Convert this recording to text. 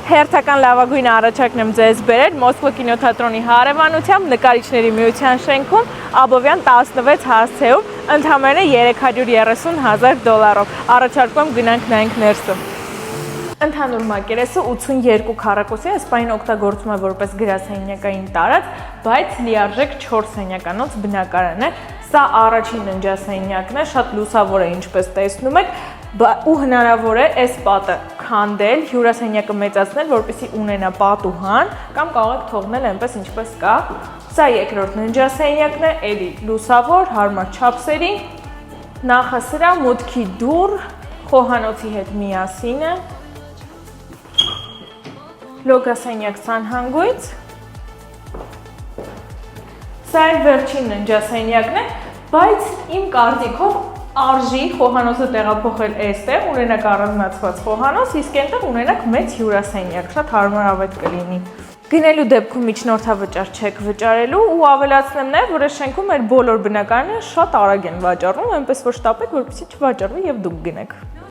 Հերթական լավագույն առաջարկն եմ ձեզ բերել Մոսկվա կինոթատրոնի հարևանությամբ նկարիչների միության շենքում Աբովյան 16 հասցեում ընդամենը $330,000 առաջարկում գնանք նայենք ներսում։ Ընդհանուր մակերեսը 82 քառակուսի է, սպային օգտագործում է որպես գրասենյակային տարածք, բայց լիարժեք 4 սենյականոց բնակարան է։ Սա առաջին ննջասենյակն է, շատ լուսավոր է, ինչպես տեսնում եք, ու հնարավոր է այս պատը քանդել, հյուրասենյակը մեծացնել, որպեսզի ունենա պատուհան, կամ կարող եք թողնել այնպես ինչպես կա։ Սա երկրորդ ննջասենյակն է, էլի լուսավոր, հարմար չափսերի, նախասրահ, մուտքի դուռ, խոհանոցի հետ միասին է, լոգասենյակ սանհանգույց։ Սա էլ վերջին ննջասենյակն է, բայց իմ կարծիքով արժի խոհանոցը տեղափոխել այստեղ, ունենաք առանձնացված խոհանոց, իսկ այնտեղ ունենաք մեծ հյուրասենյակ, շատ հարմարավետ կլինի։ Գնելու դեպքում միջնորդավճար չեք վճարելու ու ավելացնեմ նաև, որ այս շենքում մեր բոլոր բնակարանները շատ արագ են վաճառվում, այնպես որ շտապեք, որպեսզի չվաճառվի եւ դուք գնեք։